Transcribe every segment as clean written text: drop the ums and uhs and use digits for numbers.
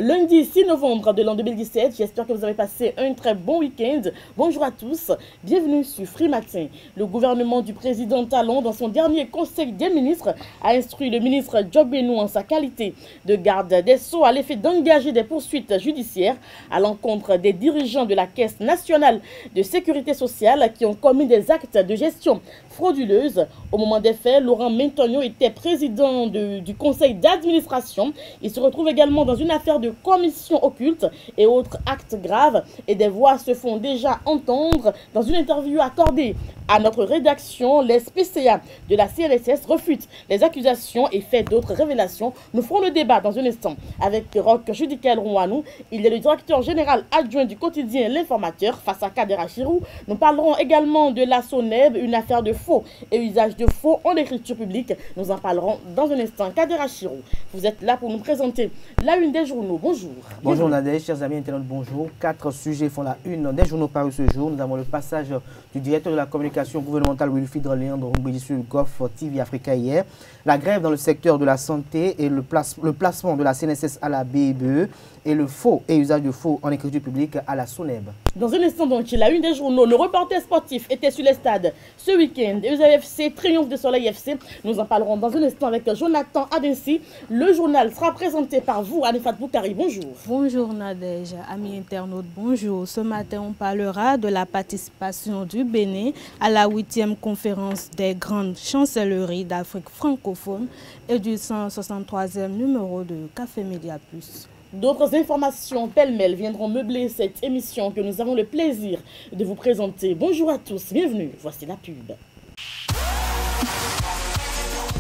lundi 6 novembre de l'an 2017. J'espère que vous avez passé un très bon week-end. Bonjour à tous, bienvenue sur Free Matin. Le gouvernement du président Talon, dans son dernier conseil des ministres, a instruit le ministre Job Benou en sa qualité de garde des Sceaux à l'effet d'engager des poursuites judiciaires à l'encontre des dirigeants de la Caisse nationale de sécurité sociale qui ont commis des actes de gestion frauduleuse. Au moment des faits, Laurent Mentogno était président du conseil d'administration. Il se retrouve également dans une affaire de commission occulte et autres actes graves. Et des voix se font déjà entendre. Dans une interview accordée à notre rédaction, les SPCA de la CNSS refutent les accusations et fait d'autres révélations. Nous ferons le débat dans un instant avec Roch Judikel Rouanou. Il est le directeur général adjoint du quotidien L'Informateur face à Kadera Chirou. Nous parlerons également de la SONEB, une affaire de faux et usage de faux en écriture publique. Nous en parlerons dans un instant. Kadera Chirou, vous êtes là pour nous présenter la une des journaux. Bonjour. Bonjour Nadège, chers amis internautes, bonjour. 4 sujets font la une des journaux parus ce jour. Nous avons le passage du directeur de la communication gouvernementale Wilfried Léandre Rumbedi sur le Golf TV Africa hier. La grève dans le secteur de la santé et le placement de la CNSS à la BIBE et le faux et usage de faux en écriture publique à la SONEB. Dans un instant donc, la une des journaux, le reporter sportif était sur les stades ce week-end. EUSA triomphe de Soleil FC. Nous en parlerons dans un instant avec Jonathan Adensi. Le journal sera présenté par vous, Anifat Boukari. Bonjour. Bonjour Nadège, amis internautes, bonjour. Ce matin, on parlera de la participation du Bénin à la 8e conférence des grandes chancelleries d'Afrique francophone et du 163e numéro de Café Média Plus. D'autres informations pêle-mêle viendront meubler cette émission que nous avons le plaisir de vous présenter. Bonjour à tous, bienvenue, voici la pub.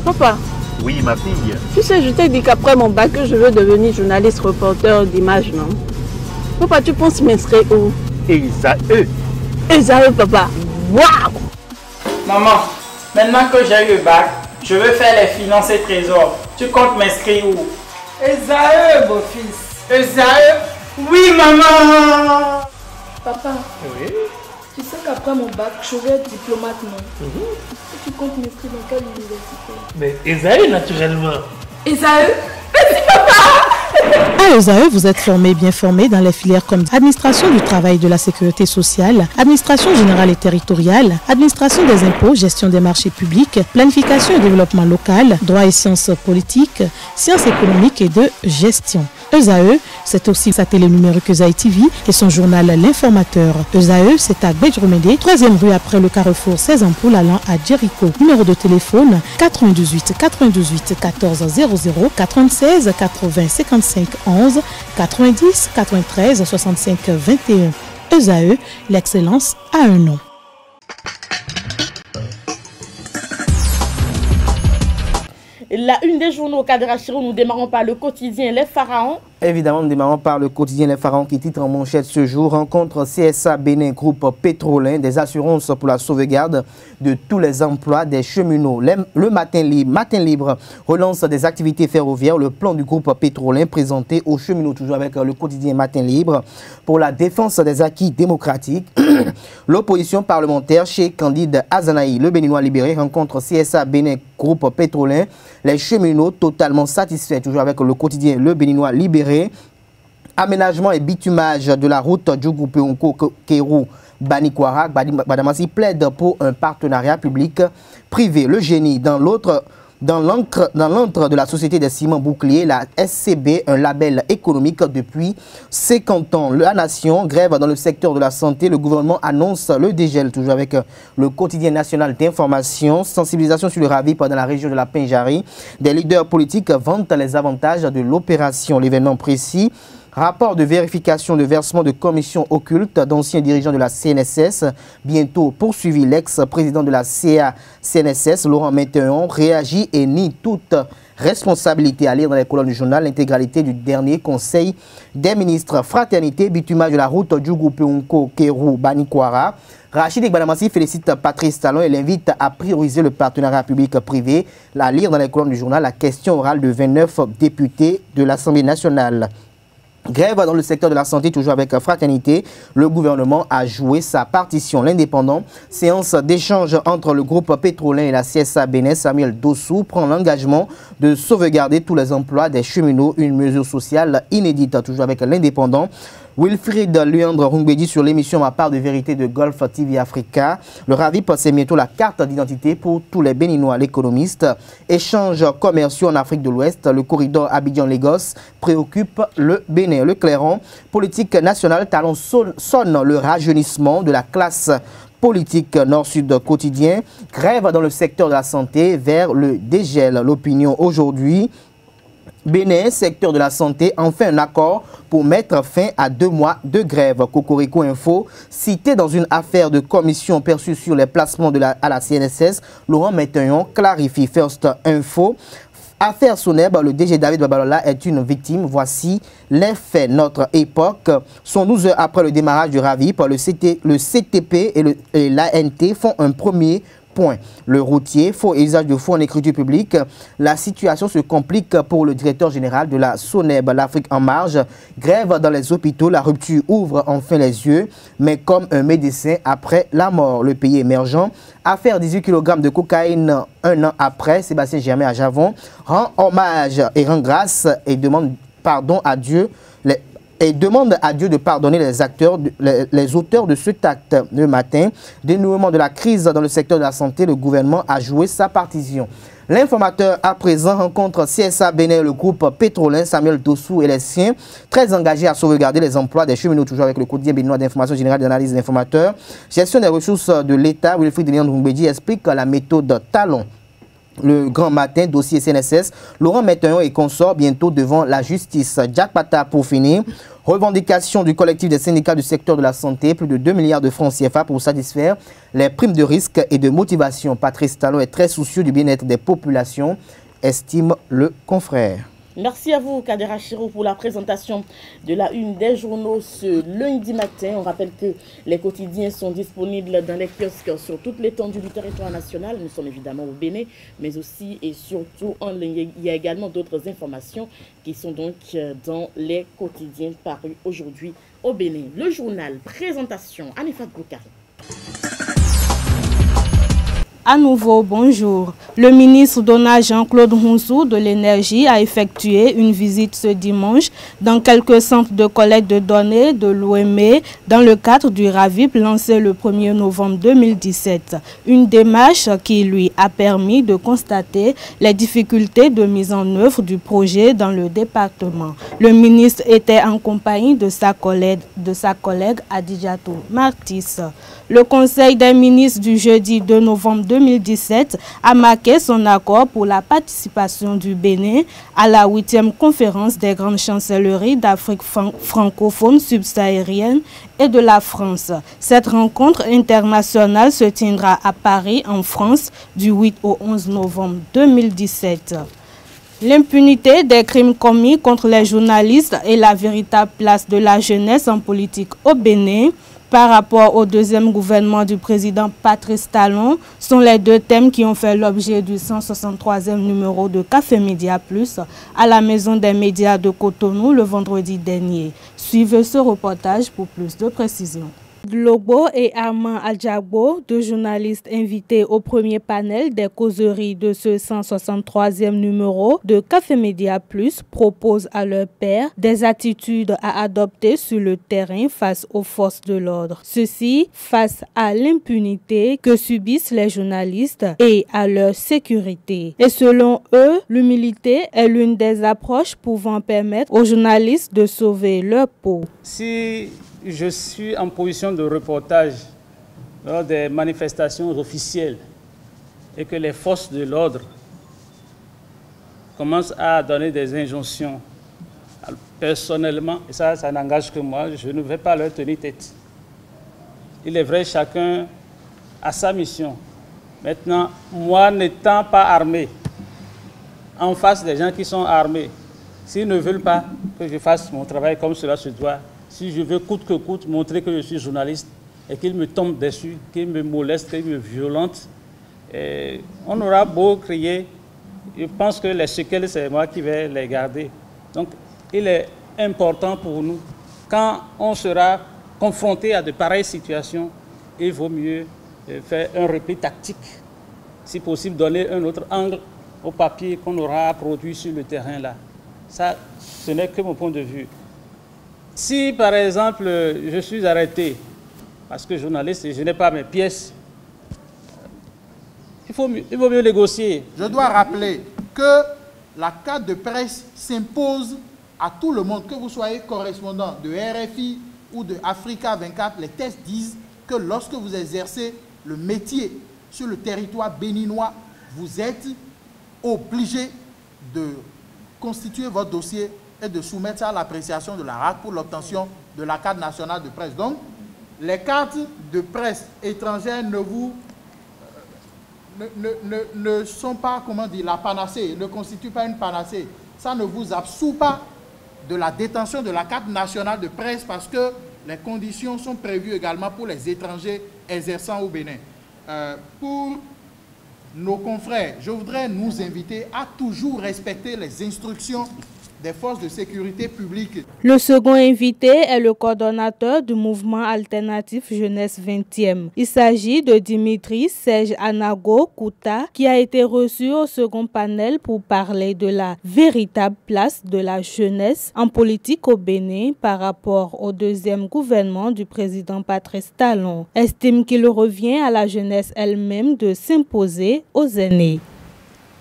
Papa. Oui, ma fille. Tu sais, je t'ai dit qu'après mon bac, je veux devenir journaliste reporter d'image, non? Papa, tu penses m'inscrire où? ESAE. ESAE, papa. Waouh! Maman, maintenant que j'ai eu le bac, je veux faire les finances et trésors. Tu comptes m'inscrire où? ESAE, beau-fils. ESAE? Oui, maman! Papa, Oui. tu sais qu'après mon bac, je vais être diplomate, non? Et tu comptes m'inscrire dans quelle université? Mais ESAE, naturellement. ESAE? À ESAE, vous êtes formé, bien formé dans les filières comme administration du travail et de la sécurité sociale, administration générale et territoriale, administration des impôts, gestion des marchés publics, planification et développement local, droit et sciences politiques, sciences économiques et de gestion. ESAE, c'est aussi sa télé numérique ESAE TV et son journal L'Informateur. ESAE, c'est à Bedjromede, 3e rue après le carrefour 16 ampoules allant à Jericho. Numéro de téléphone 98 98 14 00 96 80 55 11 90 93 65 21. ESAE, l'excellence a un nom. La une des journaux Kadera Chirou, nous démarrons par le quotidien Les Pharaons. Évidemment, nous démarrons par le quotidien Les Pharaons qui titre en manchette ce jour: rencontre CSA Bénin Groupe Pétrolin, des assurances pour la sauvegarde de tous les emplois des cheminots. Le matin libre relance des activités ferroviaires. Le plan du groupe Pétrolin présenté aux cheminots, toujours avec le quotidien Matin Libre, pour la défense des acquis démocratiques. L'opposition parlementaire chez Candide Azanaï, le Béninois libéré, rencontre CSA Bénin Groupe Pétrolin. Les cheminots totalement satisfaits, toujours avec le quotidien Le Béninois libéré. Aménagement et bitumage de la route du groupe Kérou Banikwara. Badamassi plaide pour un partenariat public-privé. Le génie dans l'antre de la société des ciments boucliers, la SCB, un label économique depuis 50 ans. La nation grève dans le secteur de la santé. Le gouvernement annonce le dégel, toujours avec le quotidien national d'information. Sensibilisation sur le ravip dans la région de la Pinjari. Des leaders politiques vantent les avantages de l'opération. L'événement précis: rapport de vérification de versement de commissions occultes d'anciens dirigeants de la CNSS. Bientôt poursuivi, l'ex-président de la CNSS, Laurent Mentogno, réagit et nie toute responsabilité. À lire dans les colonnes du journal l'intégralité du dernier conseil des ministres. Fraternité, bitumage de la route du groupe Kérou Banikwara. Rachid Badamassi félicite Patrice Talon et l'invite à prioriser le partenariat public-privé. À lire dans les colonnes du journal la question orale de 29 députés de l'Assemblée nationale. Grève dans le secteur de la santé, toujours avec fraternité. Le gouvernement a joué sa partition. L'indépendant, séance d'échange entre le groupe pétrolin et la CSA Bénin, Samuel Dossou prend l'engagement de sauvegarder tous les emplois des cheminots, une mesure sociale inédite. Toujours avec l'indépendant. Wilfried Luandre Rungbedi sur l'émission Ma part de vérité de Golf TV Africa. Le RAVIP, c'est bientôt la carte d'identité pour tous les Béninois. L'économiste, échanges commerciaux en Afrique de l'Ouest, le corridor Abidjan-Lagos préoccupe le Bénin. Le Clairon, politique nationale, talon sonne le rajeunissement de la classe politique nord-sud quotidien. Grève dans le secteur de la santé vers le dégel. L'opinion aujourd'hui. Bénin, secteur de la santé, enfin un accord pour mettre fin à 2 mois de grève. Cocorico Info, cité dans une affaire de commission perçue sur les placements à la CNSS, Laurent Métaillon clarifie. First Info, affaire Soneb, le DG David Babalola est une victime. Voici les faits. Notre époque, sont 12 heures après le démarrage du RAVIP, le CTP et l'ANT font un premier point. Le routier, faux et usage de faux en écriture publique. La situation se complique pour le directeur général de la SONEB, l'Afrique en marge. Grève dans les hôpitaux, la rupture ouvre enfin les yeux, mais comme un médecin après la mort. Le pays émergent, affaire 18 kg de cocaïne 1 an après. Sébastien Germain à Javon rend hommage et rend grâce et demande pardon à Dieu. Et demande à Dieu de pardonner les auteurs de cet acte. Le matin, dénouement de la crise dans le secteur de la santé, le gouvernement a joué sa partition. L'informateur à présent rencontre CSA Bénin, le groupe pétrolin, Samuel Dossou et les siens, très engagés à sauvegarder les emplois des cheminots, toujours avec le quotidien béninois d'information générale d'analyse d'informateurs. Gestion des ressources de l'État, Wilfried Luandre Rungbedi explique la méthode talon. Le grand matin, dossier CNSS, Laurent Métaillon et consort bientôt devant la justice. Jack Pata pour finir. Revendication du collectif des syndicats du secteur de la santé, plus de 2 milliards de francs CFA pour satisfaire les primes de risque et de motivation. Patrice Talon est très soucieux du bien-être des populations, estime le confrère. Merci à vous, Kadera Chiro, pour la présentation de la une des journaux ce lundi matin. On rappelle que les quotidiens sont disponibles dans les kiosques sur toute l'étendue du territoire national. Nous sommes évidemment au Bénin, mais aussi et surtout en ligne. Il y a également d'autres informations qui sont donc dans les quotidiens parus aujourd'hui au Bénin. Le journal, présentation, Anifat Boukari. À nouveau, bonjour. Le ministre Dona Jean-Claude Hounsou de l'Énergie a effectué une visite ce dimanche dans quelques centres de collecte de données de l'OME dans le cadre du RAVIP lancé le 1er novembre 2017. Une démarche qui lui a permis de constater les difficultés de mise en œuvre du projet dans le département. Le ministre était en compagnie de sa collègue Adidjatou Martis. Le Conseil des ministres du jeudi 2 novembre 2017 a marqué son accord pour la participation du Bénin à la 8e conférence des grandes chancelleries d'Afrique francophone subsaharienne et de la France. Cette rencontre internationale se tiendra à Paris, en France, du 8 au 11 novembre 2017. L'impunité des crimes commis contre les journalistes et la véritable place de la jeunesse en politique au Bénin par rapport au deuxième gouvernement du président Patrice Talon sont les deux thèmes qui ont fait l'objet du 163e numéro de Café Média Plus à la Maison des médias de Cotonou le vendredi dernier. Suivez ce reportage pour plus de précisions. Lobo et Armand Adjagbo, deux journalistes invités au premier panel des causeries de ce 163e numéro de Café Média Plus, proposent à leur pairs des attitudes à adopter sur le terrain face aux forces de l'ordre. Ceci face à l'impunité que subissent les journalistes et à leur sécurité. Et selon eux, l'humilité est l'une des approches pouvant permettre aux journalistes de sauver leur peau. Si je suis en position de reportage lors des manifestations officielles et que les forces de l'ordre commencent à donner des injonctions personnellement, et ça n'engage que moi, je ne vais pas leur tenir tête. Il est vrai, chacun a sa mission. Maintenant, moi n'étant pas armé, en face des gens qui sont armés, s'ils ne veulent pas que je fasse mon travail comme cela se doit, si je veux coûte que coûte montrer que je suis journaliste et qu'ils me tombent dessus, qu'ils me molestent, qu'ils me violentent, on aura beau crier, je pense que les séquelles, c'est moi qui vais les garder. Donc, il est important pour nous. Quand on sera confronté à de pareilles situations, il vaut mieux faire un repli tactique. Si possible, donner un autre angle au papier qu'on aura produit sur le terrain là. Ça, ce n'est que mon point de vue. Si, par exemple, je suis arrêté parce que journaliste et je n'ai pas mes pièces, il vaut mieux négocier. Je dois rappeler que la carte de presse s'impose à tout le monde, que vous soyez correspondant de RFI ou de Africa 24. Les tests disent que lorsque vous exercez le métier sur le territoire béninois, vous êtes obligé de constituer votre dossier et de soumettre ça à l'appréciation de la RAC pour l'obtention de la carte nationale de presse. Donc, les cartes de presse étrangères ne sont pas, comment dire, la panacée, ne constituent pas une panacée. Ça ne vous absout pas de la détention de la carte nationale de presse parce que les conditions sont prévues également pour les étrangers exerçant au Bénin. Pour nos confrères, je voudrais nous inviter à toujours respecter les instructions des forces de sécurité publique. Le second invité est le coordonnateur du mouvement alternatif Jeunesse 20e. Il s'agit de Dimitri Serge Anago Kouta, qui a été reçu au second panel pour parler de la véritable place de la jeunesse en politique au Bénin par rapport au deuxième gouvernement du président Patrice Talon. Estime qu'il revient à la jeunesse elle-même de s'imposer aux aînés.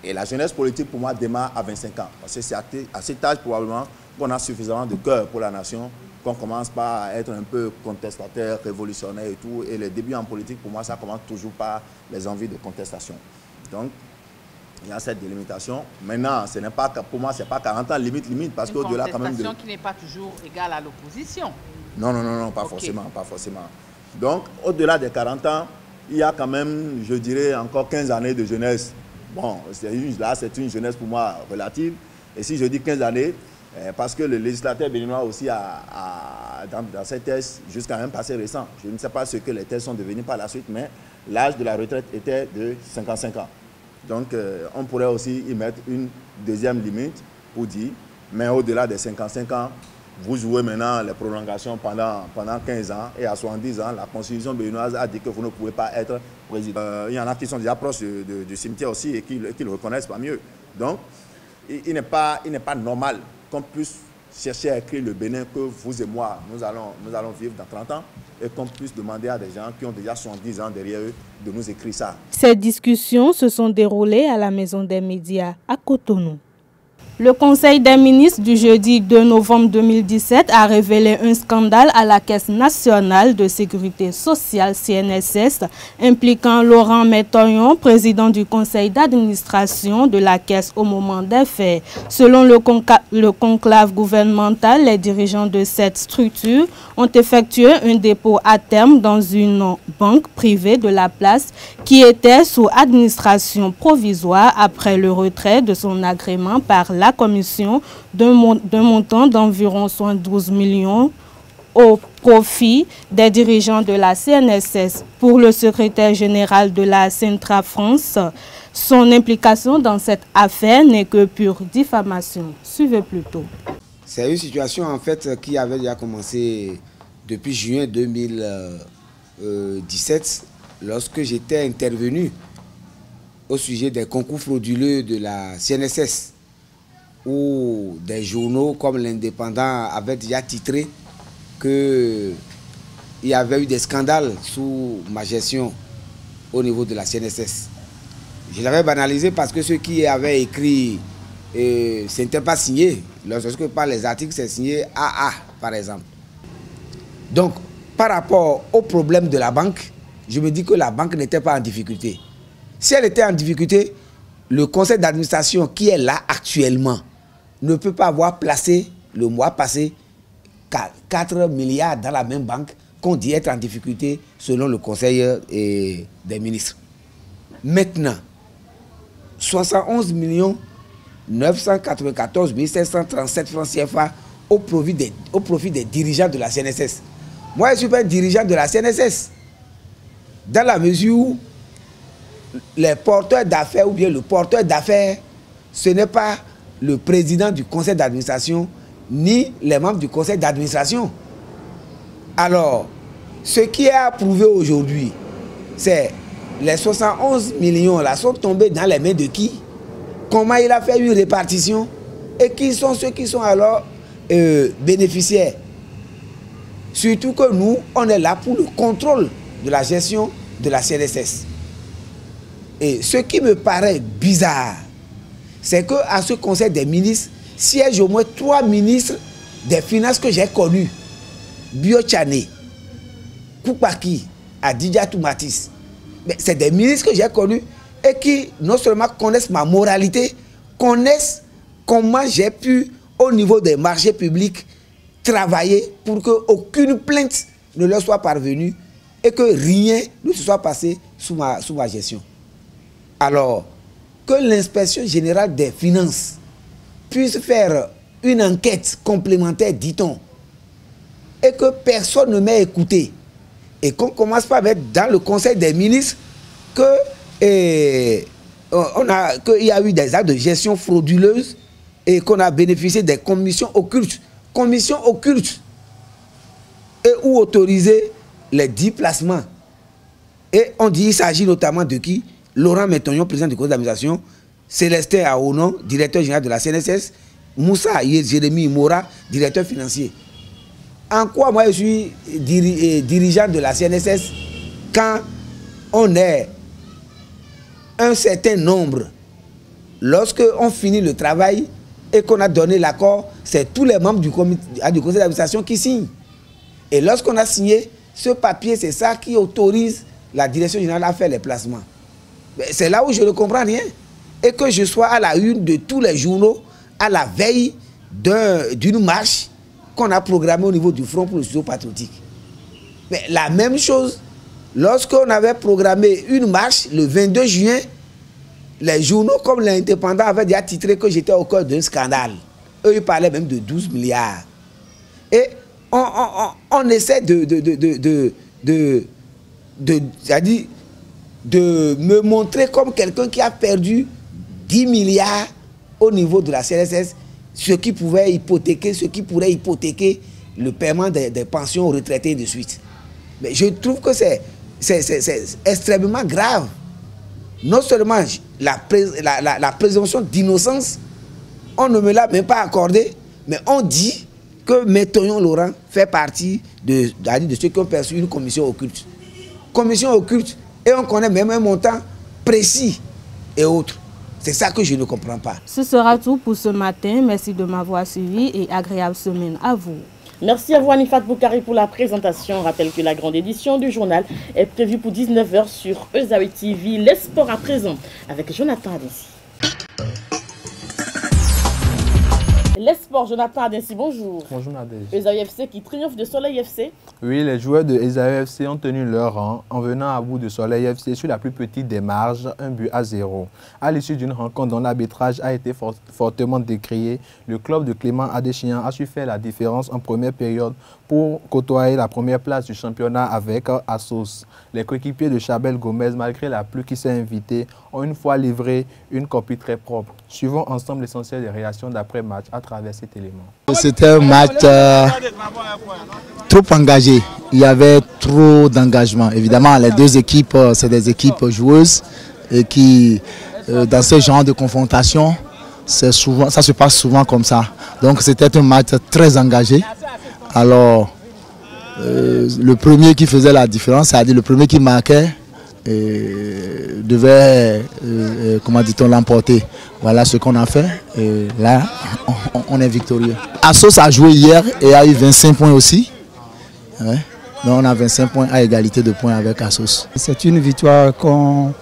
Et la jeunesse politique, pour moi, démarre à 25 ans. Parce que c'est à cet âge, probablement, qu'on a suffisamment de cœur pour la nation, qu'on commence pas à être un peu contestataire, révolutionnaire et tout. Et les débuts en politique, pour moi, ça commence toujours par les envies de contestation. Donc, il y a cette délimitation. Maintenant, ce n'est pas, pour moi, ce n'est pas 40 ans, limite, parce qu'au-delà, quand même... Une contestation qui n'est pas toujours égale à l'opposition. Non, pas forcément, pas forcément. Donc, au-delà des 40 ans, il y a quand même, je dirais, encore 15 années de jeunesse. Bon, là, c'est une jeunesse pour moi relative. Et si je dis 15 années, parce que le législateur béninois aussi a dans ses tests, jusqu'à un passé récent, je ne sais pas ce que les tests sont devenus par la suite, mais l'âge de la retraite était de 55 ans. Donc, on pourrait aussi y mettre une deuxième limite pour dire, mais au-delà des 55 ans, vous jouez maintenant les prolongations pendant 15 ans et à 70 ans, la Constitution béninoise a dit que vous ne pouvez pas être président. Il y en a qui sont déjà proches du cimetière aussi et qui le reconnaissent pas mieux. Donc, il n'est pas normal qu'on puisse chercher à écrire le Bénin que vous et moi, nous allons vivre dans 30 ans et qu'on puisse demander à des gens qui ont déjà 70 ans derrière eux de nous écrire ça. Ces discussions se sont déroulées à la Maison des médias à Cotonou. Le Conseil des ministres du jeudi 2 novembre 2017 a révélé un scandale à la Caisse nationale de sécurité sociale CNSS impliquant Laurent Métoyon, président du conseil d'administration de la Caisse au moment des faits. Selon le conclave gouvernemental, les dirigeants de cette structure ont effectué un dépôt à terme dans une banque privée de la place qui était sous administration provisoire après le retrait de son agrément par la commission d'un montant d'environ 72 millions au profit des dirigeants de la CNSS. Pour le secrétaire général de la Centra France, son implication dans cette affaire n'est que pure diffamation. Suivez plutôt. C'est une situation en fait qui avait déjà commencé depuis juin 2017 lorsque j'étais intervenu au sujet des concours frauduleux de la CNSS, où des journaux comme l'Indépendant avaient déjà titré qu'il y avait eu des scandales sous ma gestion au niveau de la CNSS. Je l'avais banalisé parce que ceux qui avaient écrit, ce n'était pas signé. Lorsque par les articles, c'est signé AA, par exemple. Donc, par rapport au problème de la banque, je me dis que la banque n'était pas en difficulté. Si elle était en difficulté, le conseil d'administration qui est là actuellement ne peut pas avoir placé le mois passé 4 milliards dans la même banque qu'on dit être en difficulté selon le conseil des ministres. Maintenant, 71 994 537 francs CFA au profit des dirigeants de la CNSS. Moi, je suis pas un dirigeant de la CNSS. Dans la mesure où les porteurs d'affaires ou bien le porteur d'affaires, ce n'est pas le président du conseil d'administration ni les membres du conseil d'administration. Alors, ce qui est approuvé aujourd'hui, c'est les 71 millions là sont tombés dans les mains de qui? Comment il a fait une répartition? Et qui sont ceux qui sont alors bénéficiaires? Surtout que nous, on est là pour le contrôle de la gestion de la CNSS. Et ce qui me paraît bizarre, c'est qu'à ce conseil des ministres, siègent au moins 3 ministres des finances que j'ai connus. Bio Tchane, Koupaki, Adidja Toumatis. C'est des ministres que j'ai connus et qui non seulement connaissent ma moralité, connaissent comment j'ai pu, au niveau des marchés publics, travailler pour qu'aucune plainte ne leur soit parvenue et que rien ne se soit passé sous ma gestion. Alors, que l'inspection générale des finances puisse faire une enquête complémentaire, dit-on, et que personne ne m'ait écouté, et qu'on commence pas à mettre dans le conseil des ministres qu'il y a eu des actes de gestion frauduleuse et qu'on a bénéficié des commissions occultes. Commissions occultes et où autoriser les 10 placements. Et on dit qu'il s'agit notamment de qui? Laurent Métonnion, président du conseil d'administration, Célestin Aonon, directeur général de la CNSS, Moussa Jérémy Mora, directeur financier. En quoi moi je suis dirigeant de la CNSS quand on est un certain nombre, lorsque on finit le travail et qu'on a donné l'accord, c'est tous les membres du conseil d'administration qui signent. Et lorsqu'on a signé, ce papier, c'est ça qui autorise la direction générale à faire les placements. C'est là où je ne comprends rien. Et que je sois à la une de tous les journaux à la veille d'une marche qu'on a programmée au niveau du Front pour le studio patriotique. Mais la même chose, lorsqu'on avait programmé une marche le 22 juin, les journaux comme l'Indépendant avaient déjà titré que j'étais au cœur d'un scandale. Eux, ils parlaient même de 12 milliards. Et on essaie de me montrer comme quelqu'un qui a perdu 10 milliards au niveau de la CNSS, ce qui pourrait hypothéquer le paiement des pensions aux retraités et de suite. Mais je trouve que c'est extrêmement grave. Non seulement la présomption d'innocence, on ne me l'a même pas accordée, mais on dit que Métonnion Laurent fait partie de ceux qui ont perçu une commission occulte. Commission occulte, et on connaît même un montant précis et autres. C'est ça que je ne comprends pas. Ce sera tout pour ce matin. Merci de m'avoir suivi et agréable semaine à vous. Merci à vous Anifat Boukari pour la présentation. Je rappelle que la grande édition du journal est prévue pour 19 h sur Ezaï TV. Les sports à présent avec Jonathan Adessi. Les sports, Jonathan Adessi, bonjour. Bonjour Nadège. Ezaï FC qui triomphe de Soleil FC. Oui, les joueurs de Ezaï FC ont tenu leur rang en venant à bout de Soleil FC sur la plus petite des marges, 1-0. À l'issue d'une rencontre dont l'arbitrage a été fortement décrié, le club de Clément Adéchian a su faire la différence en première période pour côtoyer la première place du championnat avec Assos. Les coéquipiers de Chabel Gomez, malgré la pluie qui s'est invitée, ont une fois livré une copie très propre. Suivons ensemble l'essentiel des réactions d'après-match à travers cet élément. C'était un match trop engagé. Il y avait trop d'engagement. Évidemment, les deux équipes, c'est des équipes joueuses et qui, dans ce genre de confrontation, ça se passe souvent comme ça. Donc c'était un match très engagé. Alors, le premier qui faisait la différence, c'est-à-dire le premier qui marquait, devait, comment dit-on, l'emporter. Voilà ce qu'on a fait. Et là, on est victorieux. Assos a joué hier et a eu 25 points aussi. Ouais. Donc on a 25 points à égalité de points avec Assos. C'est une victoire qu'on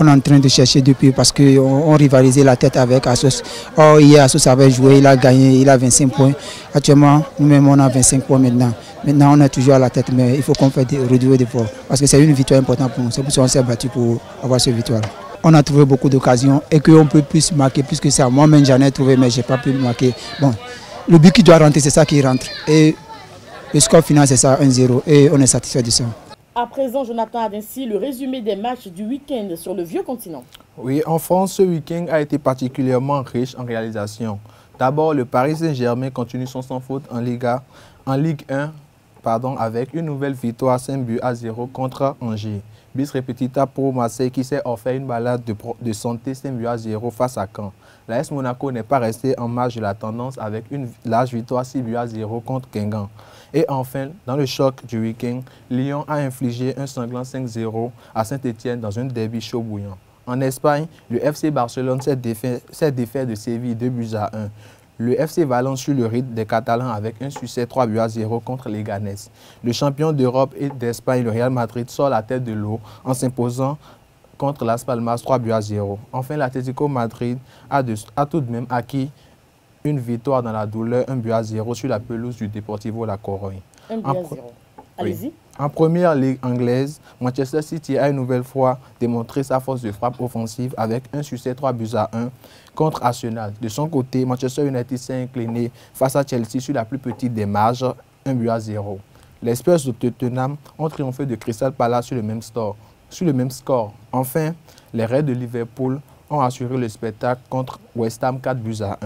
est en train de chercher depuis parce qu'on rivalisait la tête avec Assos. Or hier Assos avait joué, il a gagné, il a 25 points. Actuellement, nous-mêmes on a 25 points maintenant. Maintenant on est toujours à la tête, mais il faut qu'on fasse redoubler d'efforts. Parce que c'est une victoire importante pour nous. C'est pour ça qu'on s'est battu pour avoir cette victoire. On a trouvé beaucoup d'occasions et qu'on peut plus marquer plus que ça. Moi-même j'en ai trouvé, mais je n'ai pas pu marquer. Bon, le but qui doit rentrer, c'est ça qui rentre. Et le score final, c'est ça, 1-0. Et on est satisfait de ça. À présent, Jonathan Adessi, le résumé des matchs du week-end sur le vieux continent. Oui, en France, ce week-end a été particulièrement riche en réalisations. D'abord, le Paris Saint-Germain continue son sans faute en Ligue 1 avec une nouvelle victoire 5-0 contre Angers. Bis repetita pour Marseille qui s'est offert une balade de santé 5-0 face à Caen. L'AS Monaco n'est pas resté en marge de la tendance avec une large victoire 6-0 contre Guingamp. Et enfin, dans le choc du week-end, Lyon a infligé un sanglant 5-0 à Saint-Etienne dans un derby chaud bouillant. En Espagne, le FC Barcelone s'est défait de Séville 2-1. Le FC Valence suit le rythme des Catalans avec un succès 3-0 contre les Ganes. Le champion d'Europe et d'Espagne, le Real Madrid, sort la tête de l'eau en s'imposant contre Las Palmas 3-0. Enfin, l'Atlético Madrid a tout de même acquis une victoire dans la douleur 1-0 sur la pelouse du Deportivo La Corogne. 1-0. Allez-y. Oui. En première ligue anglaise, Manchester City a une nouvelle fois démontré sa force de frappe offensive avec un succès 3-1 contre Arsenal. De son côté, Manchester United s'est incliné face à Chelsea sur la plus petite des marges, 1-0. Les Spurs de Tottenham ont triomphé de Crystal Palace sur le même score. Enfin, les Reds de Liverpool ont assuré le spectacle contre West Ham 4-1.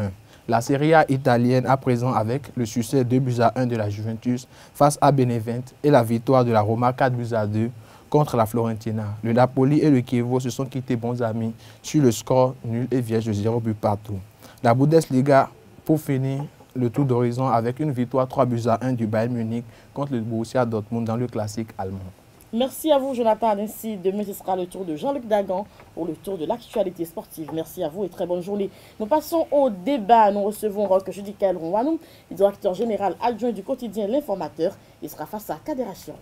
La Serie A italienne à présent avec le succès 2-1 de la Juventus face à Benevento et la victoire de la Roma 4-2 contre la Fiorentina. Le Napoli et le Chievo se sont quittés bons amis sur le score nul et vierge de 0 but partout. La Bundesliga pour finir le tour d'horizon avec une victoire 3-1 du Bayern Munich contre le Borussia Dortmund dans le classique allemand. Merci à vous, Jonathan. Ainsi, demain, ce sera le tour de Jean-Luc Dagan pour le tour de l'actualité sportive. Merci à vous et très bonne journée. Nous passons au débat. Nous recevons Roch Judicaël Rouanou, directeur général adjoint du quotidien L'Informateur. Il sera face à Kadération.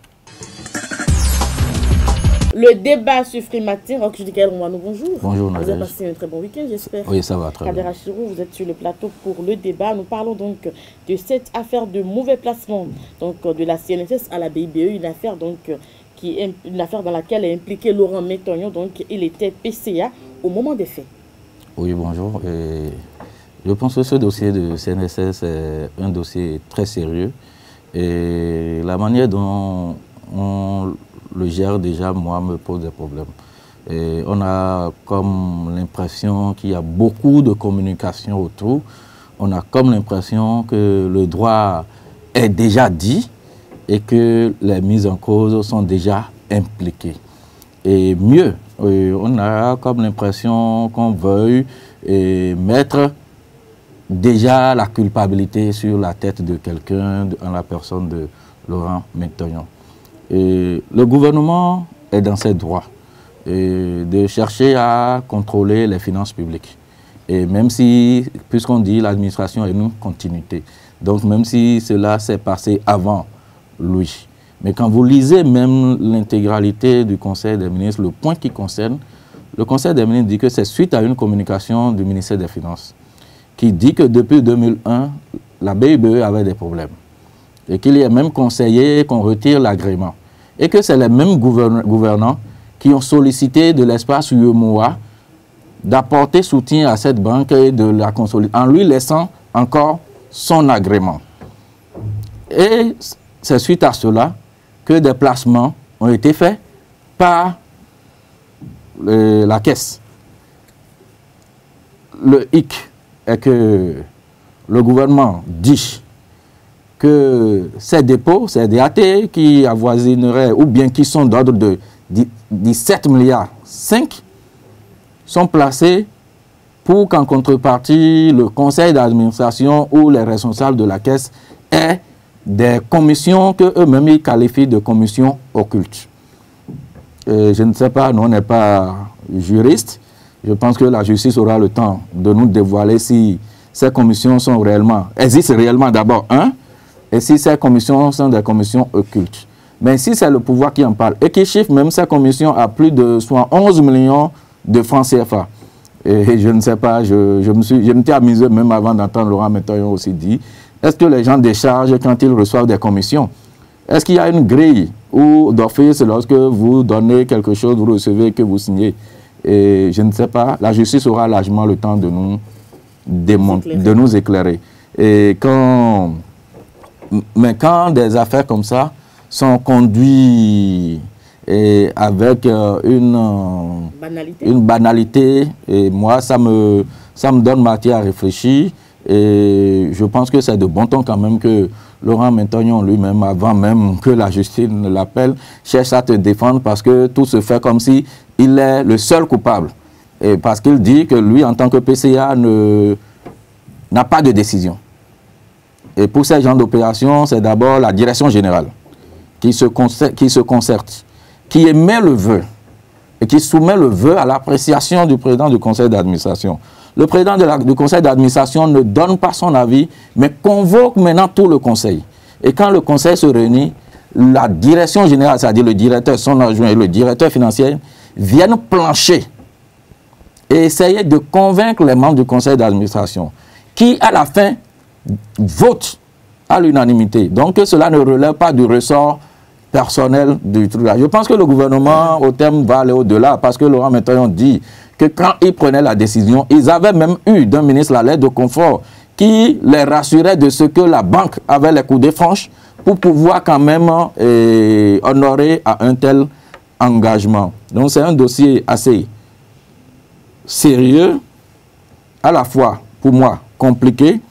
Le débat sur Free Matin. Roch Judicaël Rouanou, bonjour. Bonjour, Vous avez passé un très bon week-end, j'espère. Oui, ça va très bien. Kadération, vous êtes sur le plateau pour le débat. Nous parlons donc de cette affaire de mauvais placement donc, de la CNSS à la BIBE, une affaire donc qui est une affaire dans laquelle est impliqué Laurent Métognon, donc il était PCA au moment des faits. Oui, bonjour. Je pense que ce dossier de CNSS est un dossier très sérieux et la manière dont on le gère déjà, moi, me pose des problèmes. Et on a comme l'impression qu'il y a beaucoup de communication autour. On a comme l'impression que le droit est déjà dit et que les mises en cause sont déjà impliquées. Et mieux, on a comme l'impression qu'on veuille mettre déjà la culpabilité sur la tête de quelqu'un, en la personne de Laurent Métognon. Le gouvernement est dans ses droits de chercher à contrôler les finances publiques. Et même si, puisqu'on dit l'administration est une continuité, donc même si cela s'est passé avant lui. Mais quand vous lisez même l'intégralité du Conseil des ministres, le point qui concerne, le Conseil des ministres dit que c'est suite à une communication du ministère des Finances qui dit que depuis 2001, la BIBE avait des problèmes et qu'il est même conseillé qu'on retire l'agrément et que c'est les mêmes gouvernants qui ont sollicité de l'espace UEMOA d'apporter soutien à cette banque et de la consolider en lui laissant encore son agrément. Et c'est suite à cela que des placements ont été faits par la caisse. Le hic est que le gouvernement dit que ces dépôts, ces DAT qui avoisineraient ou bien qui sont d'ordre de 17 milliards 5 sont placés pour qu'en contrepartie, le conseil d'administration ou les responsables de la caisse aient des commissions qu'eux-mêmes ils qualifient de commissions occultes. Je ne sais pas, nous on n'est pas juriste. Je pense que la justice aura le temps de nous dévoiler si ces commissions sont réellement, existent réellement d'abord, et si ces commissions sont des commissions occultes. Mais si c'est le pouvoir qui en parle et qui chiffre même ces commissions à plus de soit 11 millions de francs CFA. Et je ne sais pas, je m'étais amusé même avant d'entendre Laurent Métognon aussi dire. Est-ce que les gens déchargent quand ils reçoivent des commissions? Est-ce qu'il y a une grille ou d'office, lorsque vous donnez quelque chose, vous recevez, que vous signez? Et je ne sais pas, la justice aura largement le temps de nous éclairer. Et mais quand des affaires comme ça sont conduites et avec une banalité. Et moi, ça me donne matière à réfléchir. Et je pense que c'est de bon ton quand même que Laurent Mintagnon lui-même, avant même que la justice ne l'appelle, cherche à te défendre parce que tout se fait comme si il est le seul coupable. Et parce qu'il dit que lui, en tant que PCA, n'a pas de décision. Et pour ces genres d'opérations, c'est d'abord la direction générale qui se concerte, qui émet le vœu et qui soumet le vœu à l'appréciation du président du conseil d'administration. Le président du conseil d'administration ne donne pas son avis, mais convoque maintenant tout le conseil. Et quand le conseil se réunit, la direction générale, c'est-à-dire le directeur, son adjoint et le directeur financier, viennent plancher et essayer de convaincre les membres du conseil d'administration, qui à la fin votent à l'unanimité. Donc cela ne relève pas du ressort personnel du truc. Je pense que le gouvernement, au terme, va aller au-delà, parce que Laurent Mintagnon dit que quand ils prenaient la décision, ils avaient même eu d'un ministre la lettre de confort qui les rassurait de ce que la banque avait les coudées franches pour pouvoir quand même honorer à un tel engagement. Donc c'est un dossier assez sérieux, à la fois, pour moi, compliqué.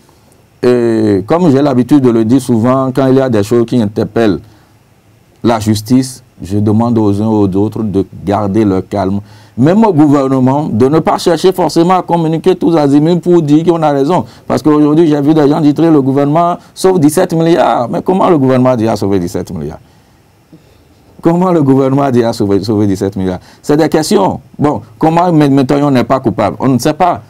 Et comme j'ai l'habitude de le dire souvent, quand il y a des choses qui interpellent la justice, je demande aux uns aux autres de garder leur calme. Même au gouvernement, de ne pas chercher forcément à communiquer tous azimuts pour dire qu'on a raison. Parce qu'aujourd'hui, j'ai vu des gens dire que le gouvernement sauve 17 milliards. Mais comment le gouvernement a dit à sauver 17 milliards? Comment le gouvernement a dit à sauver 17 milliards? C'est des questions. Bon, comment Mintagnon n'est pas coupable? On ne sait pas.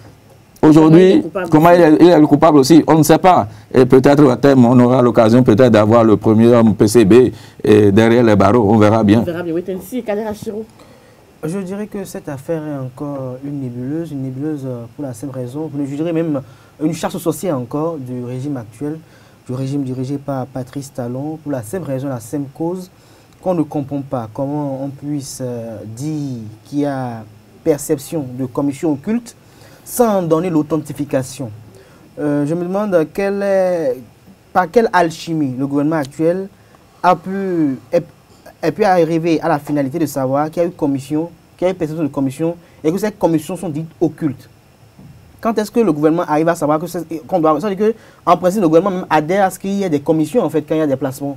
Aujourd'hui, comment il est le coupable aussi? On ne sait pas. Et peut-être à terme, on aura l'occasion peut-être d'avoir le premier homme PCB derrière les barreaux. On verra bien. On verra bien. Oui, Tensi, Kadera Chiro. Je dirais que cette affaire est encore une nébuleuse pour la simple raison, je dirais même une chasse aux sorcières encore du régime actuel, du régime dirigé par Patrice Talon, pour la simple raison, la simple cause, qu'on ne comprend pas comment on puisse dire qu'il y a perception de commission occulte sans en donner l'authentification. Je me demande par quelle alchimie le gouvernement actuel a pu arriver à la finalité de savoir qu'il y a eu commission, qu'il y a eu perception de commission et que ces commissions sont dites occultes. Quand est-ce que le gouvernement arrive à savoir qu'on doit... Ça veut dire qu'en principe, le gouvernement même adhère à ce qu'il y ait des commissions en fait quand il y a des placements.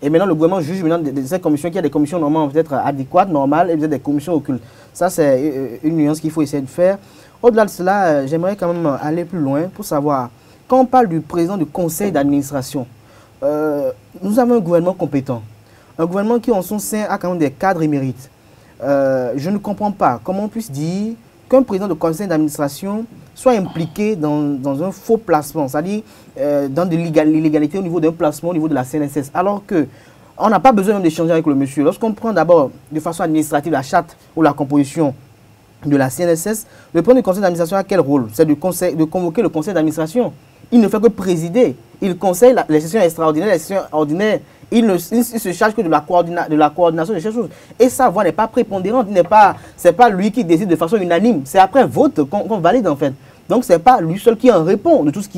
Et maintenant, le gouvernement juge maintenant de ces commissions qu'il y a des commissions normalement peut-être adéquates, normales, et peut-être des commissions occultes. Ça, c'est une nuance qu'il faut essayer de faire. Au-delà de cela, j'aimerais quand même aller plus loin pour savoir, quand on parle du président du conseil d'administration, nous avons un gouvernement compétent. Un gouvernement qui, en son sein, a quand même des cadres émérites. Je ne comprends pas comment on puisse dire qu'un président de conseil d'administration soit impliqué dans un faux placement, c'est-à-dire dans de l'illégalité au niveau d'un placement au niveau de la CNSS, alors qu'on n'a pas besoin d'échanger avec le monsieur. Lorsqu'on prend d'abord de façon administrative la charte ou la composition de la CNSS, le président du conseil d'administration a quel rôle? C'est de convoquer le conseil d'administration. Il ne fait que présider. Il conseille les sessions extraordinaires, les sessions ordinaires. Il se charge que de la coordination de ces choses. Et sa voix n'est pas prépondérante. Ce n'est pas lui qui décide de façon unanime. C'est après vote qu'on valide en fait. Donc ce n'est pas lui seul qui en répond de tout ce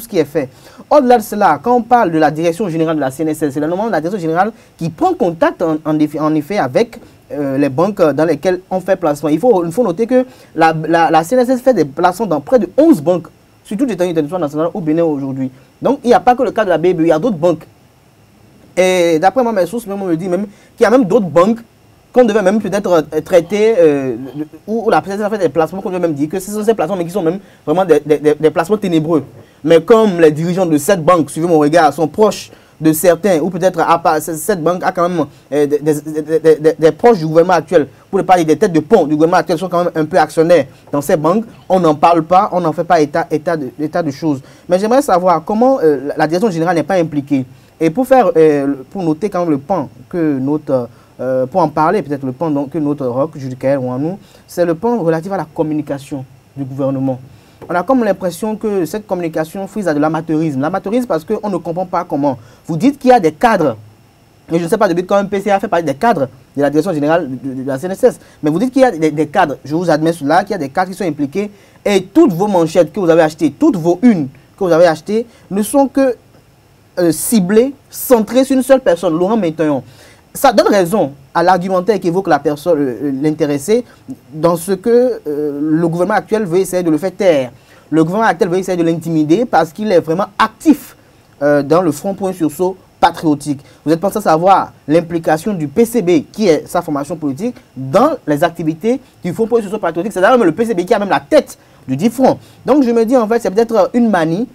qui est fait. Au-delà de cela, quand on parle de la direction générale de la CNSS, c'est normalement la direction générale qui prend contact en effet avec les banques dans lesquelles on fait placement. Il faut noter que la CNSS fait des placements dans près de 11 banques, sur tout l'état du territoire national au Bénin aujourd'hui. Donc il n'y a pas que le cas de la BBE, il y a d'autres banques. Et d'après moi, mes sources me disent même qu'il y a même d'autres banques qu'on devait même peut-être traiter, où la présidence a fait des placements qu'on devait même dire que ce sont ces placements, mais qui sont même vraiment des placements ténébreux. Mais comme les dirigeants de cette banque, suivez mon regard, sont proches de certains, ou peut-être cette banque a quand même des proches du gouvernement actuel, pour ne pas dire des têtes de pont du gouvernement actuel, sont quand même un peu actionnaires dans ces banques, on n'en parle pas, on n'en fait pas état de choses. Mais j'aimerais savoir comment la direction générale n'est pas impliquée. Et pour noter quand même le pan que pour en parler peut-être le pan que notre roc judiciaire ou en nous, c'est le pan relatif à la communication du gouvernement. On a comme l'impression que cette communication frise à de l'amateurisme. L'amateurisme parce qu'on ne comprend pas comment. Vous dites qu'il y a des cadres, et je ne sais pas depuis quand un PCA fait partie des cadres de la direction générale de la CNSS, mais vous dites qu'il y a des cadres, je vous admets cela, qu'il y a des cadres qui sont impliqués, et toutes vos manchettes que vous avez achetées, toutes vos unes que vous avez achetées, ne sont que ciblées, centrées sur une seule personne, Laurent Mintagnon. ça donne raison à l'argumentaire qu'évoque la personne, l'intéressé, dans ce que le gouvernement actuel veut essayer de le faire taire. Le gouvernement actuel veut essayer de l'intimider parce qu'il est vraiment actif dans le front pour un sursaut patriotique. Vous êtes pensé savoir l'implication du PCB, qui est sa formation politique, dans les activités du front pour un sursaut patriotique. C'est d'ailleurs même le PCB qui a même la tête du dit front. Donc je me dis en fait, c'est peut-être une manie.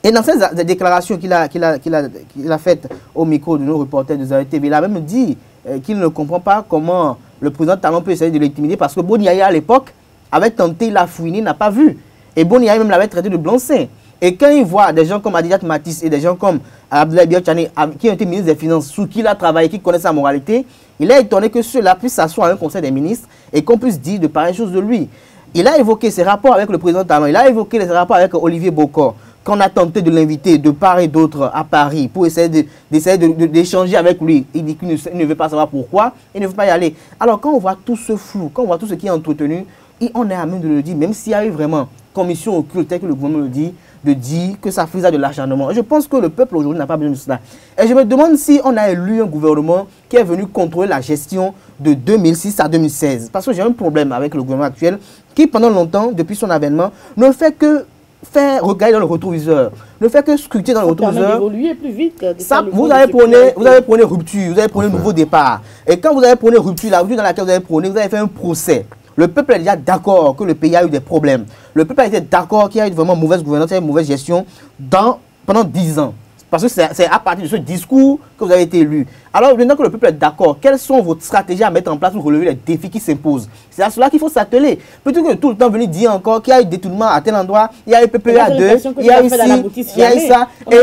Et dans ces déclarations qu'il a faites au micro de nos reporters de Zaire TV, il a même dit qu'il ne comprend pas comment le président Talon peut essayer de l'intimider parce que Boni Yaya à l'époque avait tenté, il a fouiné, n'a pas vu. Et Boni Yaya même l'avait traité de blanc-seing. Et quand il voit des gens comme Adijat Matisse et des gens comme Abdoulaye Biotchane qui ont été ministres des Finances, sous qui il a travaillé, qui connaissent sa moralité, il est étonné que ceux-là puissent s'asseoir à un conseil des ministres et qu'on puisse dire de pareilles choses de lui. Il a évoqué ses rapports avec le président Talon, il a évoqué les rapports avec Olivier Bokor, qu'on a tenté de l'inviter de part et d'autre à Paris pour essayer d'échanger avec lui. Il dit qu'il ne veut pas savoir pourquoi, il ne veut pas y aller. Alors quand on voit tout ce flou, quand on voit tout ce qui est entretenu, on est à même de le dire, même s'il y a eu vraiment commission occulte, tel que le gouvernement le dit, de dire que ça faisait de l'acharnement. Je pense que le peuple aujourd'hui n'a pas besoin de cela. Et je me demande si on a élu un gouvernement qui est venu contrôler la gestion de 2006 à 2016. Parce que j'ai un problème avec le gouvernement actuel qui, pendant longtemps, depuis son avènement, ne fait que faire regarder dans le rétroviseur, ne fait que scruter dans le rétroviseur. Évoluer plus vite. Vous avez prôné rupture, vous avez prôné nouveau départ. Et quand vous avez prôné rupture, la rupture dans laquelle vous avez prôné, vous avez fait un procès. Le peuple est déjà d'accord que le pays a eu des problèmes. Le peuple a été d'accord qu'il y a eu vraiment mauvaise gouvernance, il y a eu mauvaise gestion pendant 10 ans. Parce que c'est à partir de ce discours que vous avez été élu. Alors, maintenant que le peuple est d'accord, quelles sont vos stratégies à mettre en place pour relever les défis qui s'imposent? C'est à cela qu'il faut s'atteler. Plutôt que tout le temps venir dire encore qu'il y a eu détournement à tel endroit, il y a eu PPA 2, il y a eu ci, il y a eu ça. Et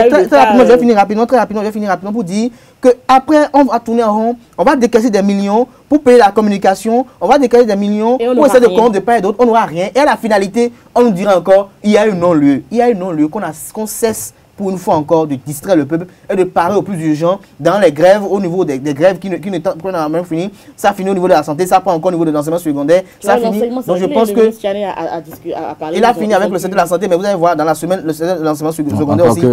très rapidement, je vais finir rapidement pour dire qu'après, on va tourner en rond, on va décaisser des millions pour payer la communication, on va décaisser des millions pour essayer de compte de part et d'autre, on n'aura rien. Et à la finalité, on nous dira encore, il y a eu non-lieu. Il y a eu non-lieu qu'on cesse pour une fois encore de distraire le peuple et de parer au plus urgent dans les grèves, au niveau des grèves qui ne prennent même fini. Ça finit au niveau de la santé, ça prend encore au niveau de l'enseignement secondaire. Ça finit. Donc je pense que il a fini avec le secteur de la santé, mais vous allez voir dans la semaine le secteur de l'enseignement secondaire aussi.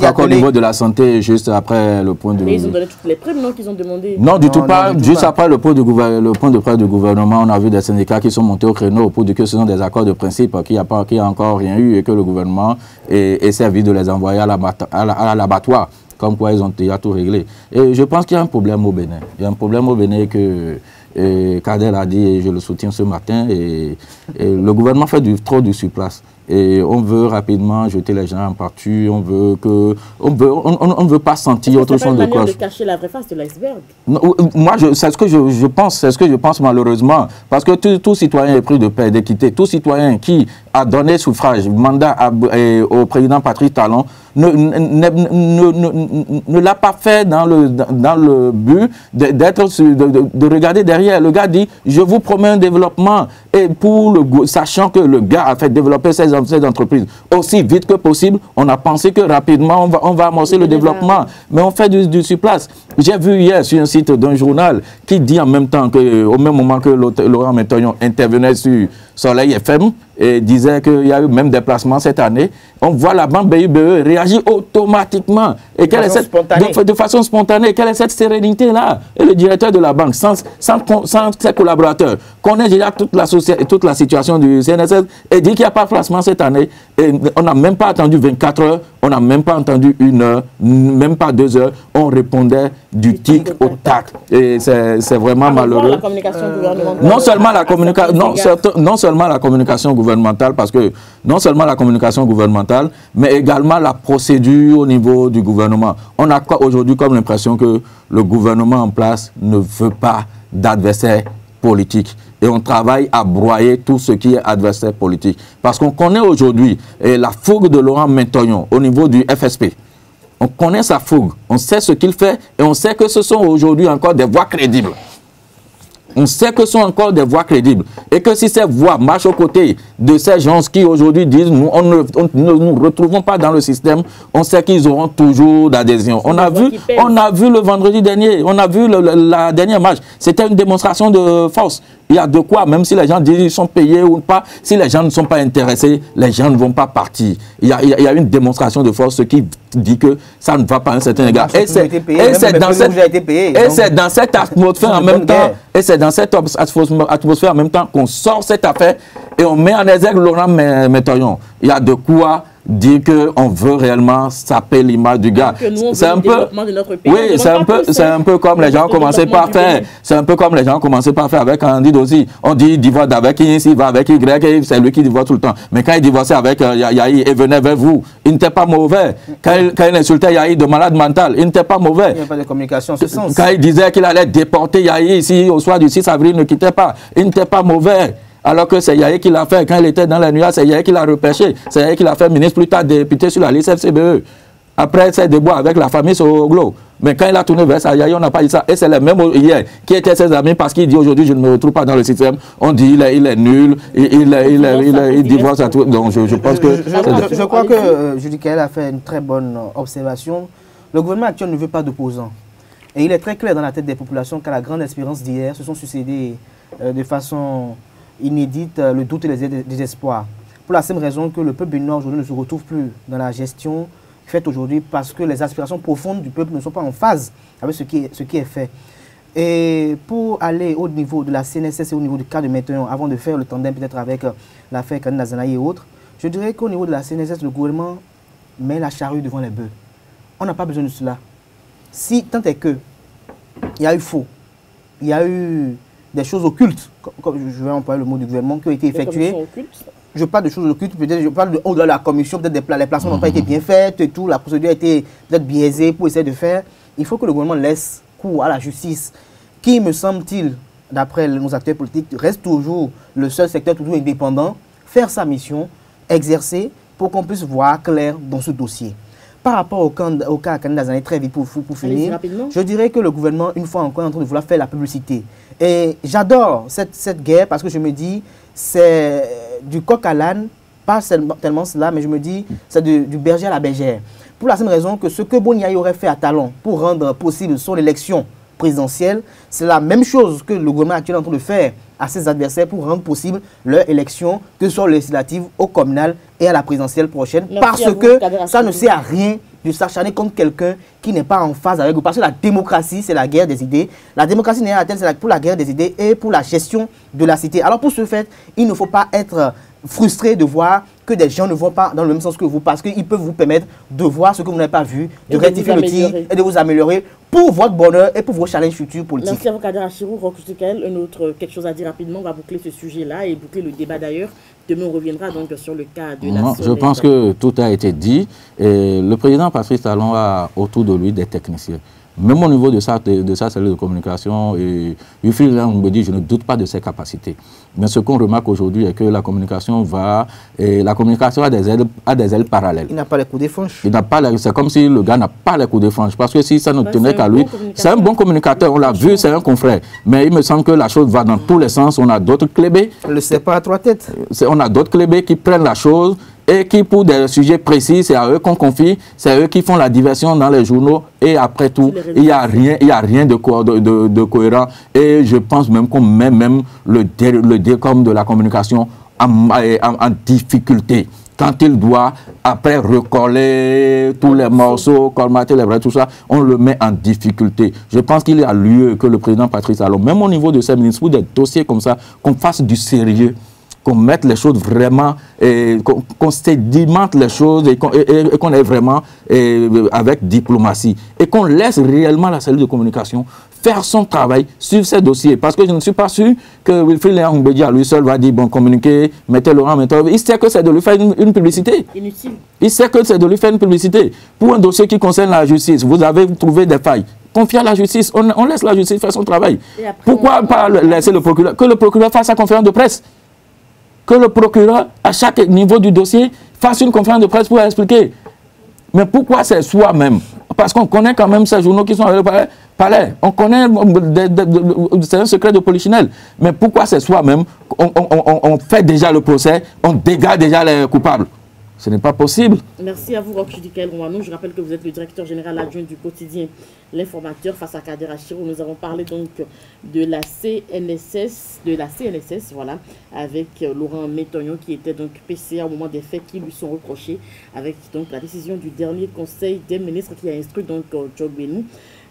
Encore au niveau de la santé, juste après le point de. Mais ils ont donné toutes les primes, non, qu'ils ont demandé. Non, du tout pas. Juste après le point de presse du gouvernement, on a vu des syndicats qui sont montés au créneau pour dire que ce sont des accords de principe qui a encore rien eu et que le gouvernement est servi de les envoyer à l'abattoir, comme quoi ils ont déjà tout réglé. Et je pense qu'il y a un problème au Bénin. Il y a un problème au Bénin que Kader a dit et je le soutiens ce matin. Et le gouvernement fait trop du surplace. Et on veut rapidement jeter les gens en partie. On ne veut pas sentir autre chose de cloche. De cacher la vraie face de l'iceberg. Moi, c'est ce que je pense. C'est ce que je pense malheureusement. Parce que tout citoyen est pris de paix et d'équité. Tout citoyen qui a donné suffrage, mandat au président Patrice Talon, ne l'a pas fait dans le but de regarder derrière. Le gars dit, je vous promets un développement. Et sachant que le gars a fait développer ses entreprises aussi vite que possible, on a pensé que rapidement on va amorcer le développement. Mais on fait du surplace. J'ai vu hier sur un site d'un journal qui dit en même temps que, au même moment que Laurent Métognon intervenait sur Soleil FM et disait qu'il y a eu même des placements cette année, on voit la banque BIBE réagir automatiquement. Et de façon spontanée. Quelle est cette sérénité-là? Et le directeur de la banque, sans ses collaborateurs, connaît déjà toute la situation du CNSS et dit qu'il n'y a pas de placement cette année. Et on n'a même pas attendu 24 heures, on n'a même pas entendu 1 heure, même pas 2 heures. On répondait du tic au tac. Et c'est vraiment malheureux. La communication gouvernementale. Non seulement la communication gouvernementale, parce que non seulement la communication gouvernementale, mais également la procédure au niveau du gouvernement. On a aujourd'hui comme l'impression que le gouvernement en place ne veut pas d'adversaires politiques. Et on travaille à broyer tout ce qui est adversaire politique. Parce qu'on connaît aujourd'hui la fougue de Laurent Métognon au niveau du FSP. On connaît sa fougue, on sait ce qu'il fait et on sait que ce sont aujourd'hui encore des voix crédibles. On sait que ce sont encore des voix crédibles. Et que si ces voix marchent aux côtés de ces gens qui aujourd'hui disent nous, ne nous retrouvons pas dans le système, on sait qu'ils auront toujours d'adhésion. On a vu le vendredi dernier, on a vu la dernière marche. C'était une démonstration de force. Il y a de quoi, même si les gens disent qu'ils sont payés ou pas, si les gens ne sont pas intéressés, les gens ne vont pas partir. Il y a une démonstration de force qui dit que ça ne va pas à un certain égard. Et c'est dans cette atmosphère en même temps, en même temps qu'on sort cette affaire et on met en exergue Laurent Mentoyon. Il y a de quoi dire qu'on veut réellement saper l'image du gars. C'est un peu, oui, c'est un peu comme les gens commençaient par faire. C'est un peu comme les gens commençaient par faire avec Candide aussi. On dit divorce avec qui, s'il va avec Y, c'est lui qui divorce tout le temps. Mais quand il divorçait avec Yahi et venait vers vous, il n'était pas mauvais. Quand il insultait Yahi de malade mental, il n'était pas mauvais. Il n'y a pas de communication en ce sens. Quand il disait qu'il allait déporter Yahi ici au soir du 6 avril, il ne quittait pas. Il n'était pas mauvais. Alors que c'est Yahi qui l'a fait. Quand il était dans la nuit, c'est Yahi qui l'a repêché. C'est Yahi qui l'a fait ministre, plus tard député sur la liste FCBE. Après, c'est débois avec la famille Soglo. Mais quand il a tourné vers ça, Yahi, on n'a pas dit ça. Et c'est les mêmes hier qui étaient ses amis parce qu'il dit aujourd'hui, je ne me retrouve pas dans le système. On dit il est nul, il divorce à tout. Donc je pense que... Je crois que Julie Kael a fait une très bonne observation. Le gouvernement actuel ne veut pas d'opposants. Et il est très clair dans la tête des populations qu'à la grande espérance d'hier se sont succédés de façon inédite le doute et les désespoirs. Pour la simple raison que le peuple béninois aujourd'hui ne se retrouve plus dans la gestion faite aujourd'hui parce que les aspirations profondes du peuple ne sont pas en phase avec ce qui est fait. Et pour aller au niveau de la CNSS et au niveau du cas de maintenant, avant de faire le tandem peut-être avec l'affaire Kani Nazanaï et autres, je dirais qu'au niveau de la CNSS, le gouvernement met la charrue devant les bœufs. On n'a pas besoin de cela. Si tant est que il y a eu faux, il y a eu des choses occultes, comme je vais employer le mot du gouvernement, qui ont été effectuées. Je parle de choses occultes, peut-être je parle de la commission, peut-être les placements n'ont pas été bien faites et tout, la procédure a été peut-être biaisée pour essayer de faire. Il faut que le gouvernement laisse cours à la justice, qui, me semble-t-il, d'après nos acteurs politiques, reste toujours le seul secteur toujours indépendant, faire sa mission, exercer, pour qu'on puisse voir clair dans ce dossier. Par rapport au cas Kani Nazanaï, très vite pour finir, je dirais que le gouvernement, une fois encore, est en train de vouloir faire la publicité. Et j'adore cette guerre parce que je me dis, c'est du coq à l'âne, pas tellement cela, mais je me dis, c'est du berger à la bergère. Pour la simple raison que ce que Boni Yahi aurait fait à Talon pour rendre possible son élection présidentielle, c'est la même chose que le gouvernement actuel est en train de faire à ses adversaires pour rendre possible leur élection, que ce soit législative, au communal et à la présidentielle prochaine. Parce que ça ne sert à rien de s'acharner contre quelqu'un qui n'est pas en phase avec vous. Parce que la démocratie, c'est la guerre des idées. La démocratie n'est pas telle, c'est pour la guerre des idées et pour la gestion de la cité. Alors pour ce fait, il ne faut pas être frustré de voir que des gens ne vont pas dans le même sens que vous, parce qu'ils peuvent vous permettre de voir ce que vous n'avez pas vu, de rectifier le tir et de vous améliorer pour votre bonheur et pour vos challenges futurs politiques. Merci à vous, Kader Achirou. Quelque chose à dire rapidement, on va boucler ce sujet-là et boucler le débat d'ailleurs. Demain, on reviendra donc sur le cas de la Je pense que tout a été dit. Et le président Patrice Talon a autour de lui des techniciens. Même au niveau de sa cellule de communication, Wilfried me dit, je ne doute pas de ses capacités. Mais ce qu'on remarque aujourd'hui est que la communication a des ailes parallèles. Il n'a pas les coups de franche. C'est comme si le gars n'a pas les coups de franche. Parce que si ça ne tenait qu'à lui, c'est un bon communicateur, on l'a vu, c'est un confrère. Mais il me semble que la chose va dans tous les sens. On a d'autres clébés. On ne le sait pas à trois têtes. On a d'autres clébés qui prennent la chose et qui, pour des sujets précis, c'est à eux qu'on confie, c'est eux qui font la diversion dans les journaux, et après tout, il n'y a rien de cohérent, et je pense même qu'on met même le DECOM de la communication en difficulté. Quand il doit, après, recoller tous les morceaux, colmater les vrais, tout ça, on le met en difficulté. Je pense qu'il y a lieu que le président Patrice Talon, même au niveau de ses ministres, pour des dossiers comme ça, qu'on fasse du sérieux, qu'on mette les choses vraiment, qu'on sédimente les choses et qu'on ait vraiment avec diplomatie. Et qu'on laisse réellement la cellule de communication faire son travail sur ces dossiers. Parce que je ne suis pas sûr que Wilfried Léon Mbedi à lui seul va dire, bon, communiquer, mettez Laurent Mentoyon. Il sait que c'est de lui faire une publicité. Inutile. Il sait que c'est de lui faire une publicité. Pour un dossier qui concerne la justice, vous avez trouvé des failles. Confiez à la justice. On laisse la justice faire son travail. Pourquoi pas laisser le procureur? Que le procureur fasse sa conférence de presse. Que le procureur, à chaque niveau du dossier, fasse une conférence de presse pour expliquer. Mais pourquoi c'est soi-même? Parce qu'on connaît quand même ces journaux qui sont avec le palais. On connaît, c'est un secret de polichinelle. Mais pourquoi c'est soi-même? On fait déjà le procès, on dégage déjà les coupables. Ce n'est pas possible. Merci à vous, Roch Judicaël Rouanou. Je rappelle que vous êtes le directeur général adjoint du quotidien L'Informateur. Face à Kader Achiro, nous avons parlé donc de la CNSS, voilà, avec Laurent Métognon qui était donc PCA au moment des faits qui lui sont reprochés, avec donc la décision du dernier Conseil des ministres qui a instruit donc Djogbenou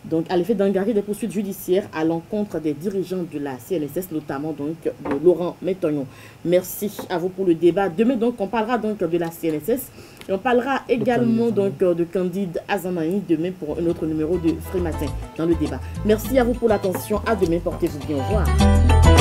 donc à l'effet d'engager des poursuites judiciaires à l'encontre des dirigeants de la CNSS, notamment donc de Laurent Métognon. Merci à vous pour le débat. Demain donc on parlera donc de la CNSS et on parlera également donc de Candide Azanaï demain pour un autre numéro de Free Matin dans le débat. Merci à vous pour l'attention. À demain, portez-vous bien. Au revoir.